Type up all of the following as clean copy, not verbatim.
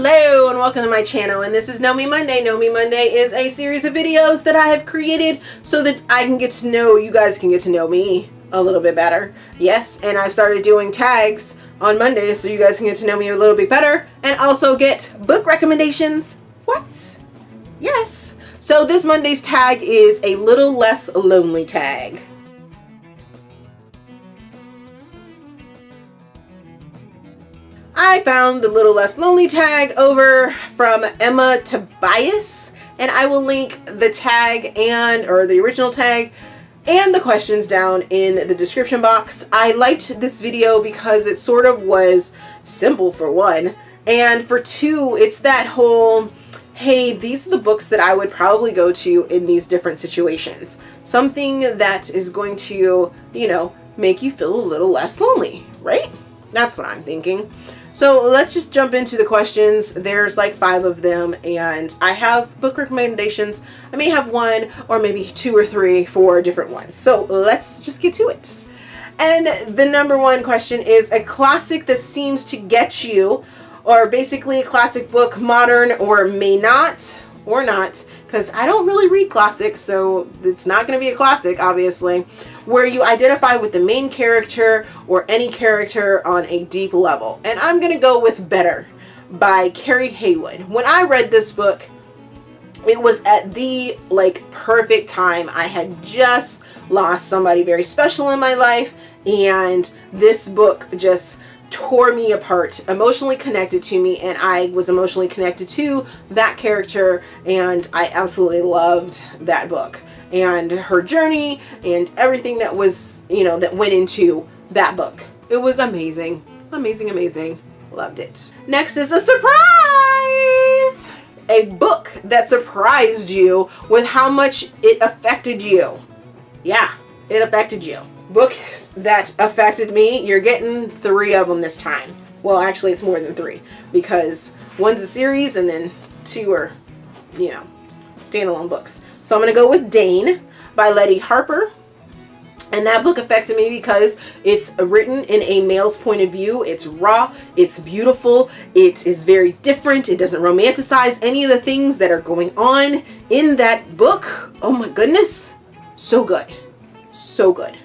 Hello and welcome to my channel, and this is Know Me Monday. Know Me Monday is a series of videos that I have created so that I can get to know you guys, can get to know me a little bit better. Yes, and I've started doing tags on Mondays so you guys can get to know me a little bit better and also get book recommendations. What? Yes. So this Monday's tag is a little less lonely tag. I found the Little Less Lonely tag over from Emma Tobias, and I will link the tag or the original tag and the questions down in the description box. I liked this video because it sort of was simple, for one, and for two, it's that whole, hey, these are the books that I would probably go to in these different situations. Something that is going to, make you feel a little less lonely, right? That's what I'm thinking. So let's just jump into the questions. There's like 5 of them, and I have book recommendations. I may have 1 or maybe 2 or 3 for different ones. So let's just get to it. And the number 1 question is a classic that seems to get you, or basically a classic book, modern or may not, or not, because I don't really read classics, so it's not going to be a classic, obviously, where you identify with the main character or any character on a deep level. And I'm going to go with Better by Carrie Haywood. When I read this book, it was at the perfect time. I had just lost somebody very special in my life, and this book just tore me apart, emotionally connected to me, and I was emotionally connected to that character, and I absolutely loved that book and her journey and everything that was, that went into that book. It was amazing. Amazing, amazing. Loved it. Next is a surprise! A book that surprised you with how much it affected you. Yeah, it affected you. Books that affected me, you're getting 3 of them this time. Well, actually, it's more than 3 because one's a series and then 2 are, standalone books. So I'm going to go with Dane by Letty Harper. And that book affected me because it's written in a male's point of view. It's raw. It's beautiful. It is very different. It doesn't romanticize any of the things that are going on in that book. Oh my goodness. So good. So good.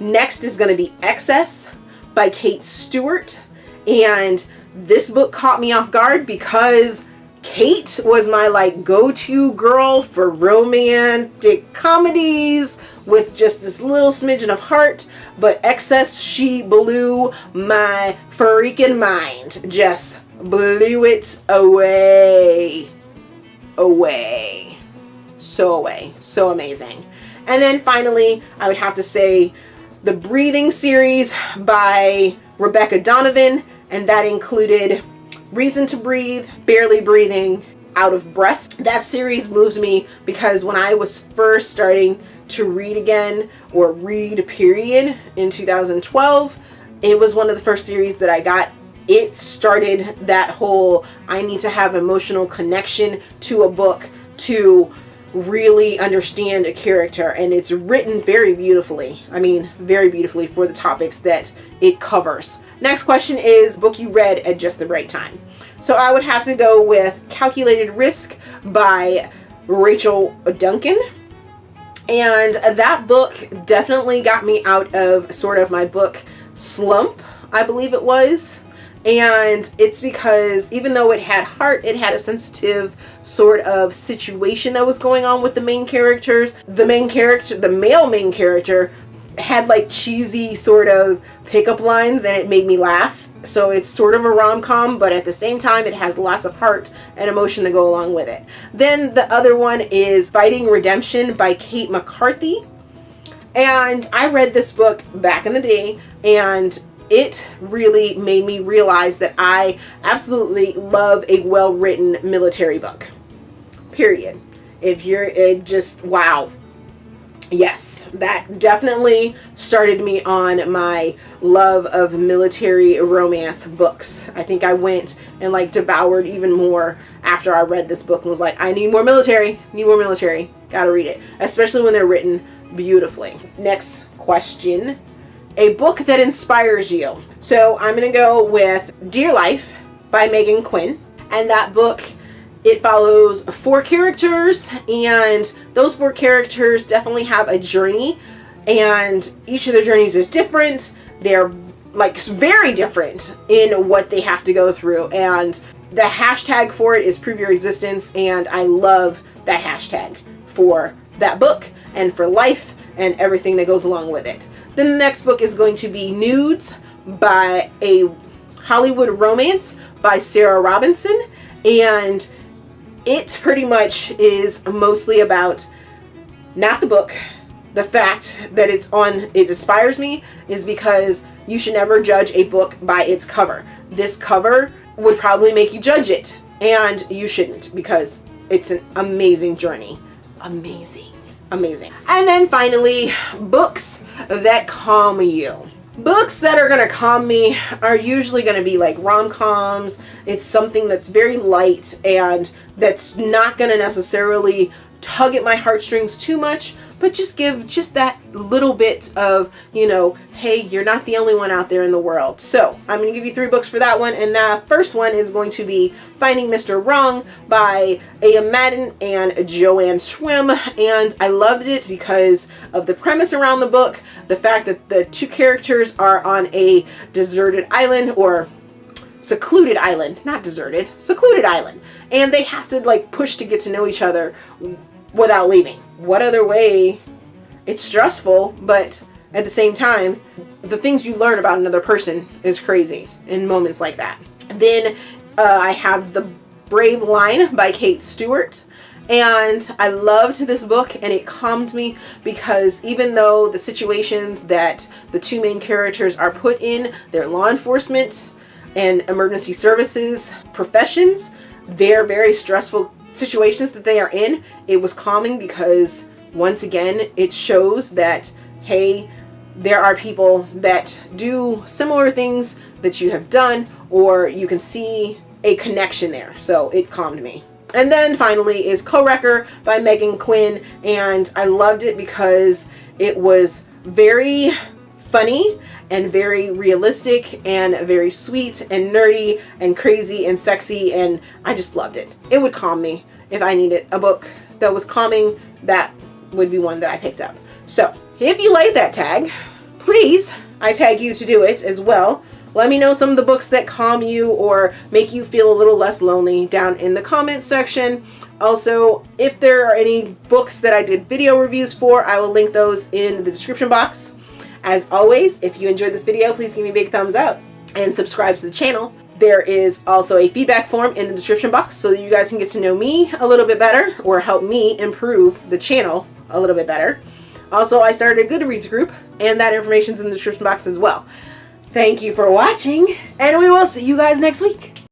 Next is going to be Excess by Kate Stewart. And this book caught me off guard because Kate was my go-to girl for romantic comedies with just this little smidgen of heart. But Excess, she blew my freaking mind. Just blew it away. Away. So away. So amazing. And then finally, I would have to say the Breathing series by Rebecca Donovan, and that included Reason to Breathe, Barely Breathing, Out of Breath. That series moved me because when I was first starting to read again, or read period, in 2012, it was one of the first series that I got. It started that whole, I need to have emotional connection to a book to really understand a character, and it's written very beautifully. I mean, very beautifully for the topics that it covers. Next question is book you read at just the right time. So I would have to go with Calculated Risk by Rachel Duncan. And that book definitely got me out of sort of my book slump, I believe it was. And it's because even though it had heart, it had a sensitive sort of situation that was going on with the main characters. The male main character had cheesy sort of pickup lines, and it made me laugh. So it's sort of a rom-com, but at the same time, it has lots of heart and emotion to go along with it. Then the other one is Fighting Redemption by Kate McCarthy. And I read this book back in the day, and it really made me realize that I absolutely love a well-written military book. Period. If you're wow. Yes, that definitely started me on my love of military romance books. I think I went and devoured even more after I read this book and was like, I need more military, gotta read it. Especially when they're written beautifully. Next question. A book that inspires you. So I'm going to go with Dear Life by Megan Quinn. And that book, it follows 4 characters, and those 4 characters definitely have a journey, and each of their journeys is different. They're like very different in what they have to go through, and the hashtag for it is Prove Your Existence, and I love that hashtag for that book and for life and everything that goes along with it. Then the next book is going to be Nudes, by a Hollywood romance by Sarah Robinson, and it pretty much is mostly about, not the book, the fact that it inspires me is because you should never judge a book by its cover. This cover would probably make you judge it, and you shouldn't, because it's an amazing journey. Amazing. Amazing. And then finally, books that calm you. Books that are going to calm me are usually going to be like rom-coms. It's something that's very light and that's not going to necessarily tug at my heartstrings too much, but just give just that little bit of, you know, hey, you're not the only one out there in the world. So I'm going to give you 3 books for that one, and the first one is going to be Finding Mr. Wrong by A. Madden and Joanne Schwim, and I loved it because of the premise around the book, the fact that the 2 characters are on a deserted island, or secluded island, not deserted, secluded island, and they have to like push to get to know each other without leaving. What other way? It's stressful, but at the same time, the things you learn about another person is crazy in moments like that. Then I have The Brave Line by Kate Stewart, and I loved this book, and it calmed me because even though the situations that the 2 main characters are put in, they're law enforcement and emergency services professions, they're very stressful situations that they are in. It was calming because once again it shows that, hey, there are people that do similar things that you have done, or you can see a connection there. So it calmed me. And then finally is Cowrecker by Megan Quinn, and I loved it because it was very funny and very realistic and very sweet and nerdy and crazy and sexy, and I just loved it. It would calm me. If I needed a book that was calming, that would be one that I picked up. So if you like that tag, please, I tag you to do it as well. Let me know some of the books that calm you or make you feel a little less lonely down in the comments section. Also, if there are any books that I did video reviews for, I will link those in the description box. As always, if you enjoyed this video, please give me a big thumbs up and subscribe to the channel. There is also a feedback form in the description box so that you guys can get to know me a little bit better or help me improve the channel a little bit better. Also, I started a Goodreads group, and that information is in the description box as well. Thank you for watching, and we will see you guys next week.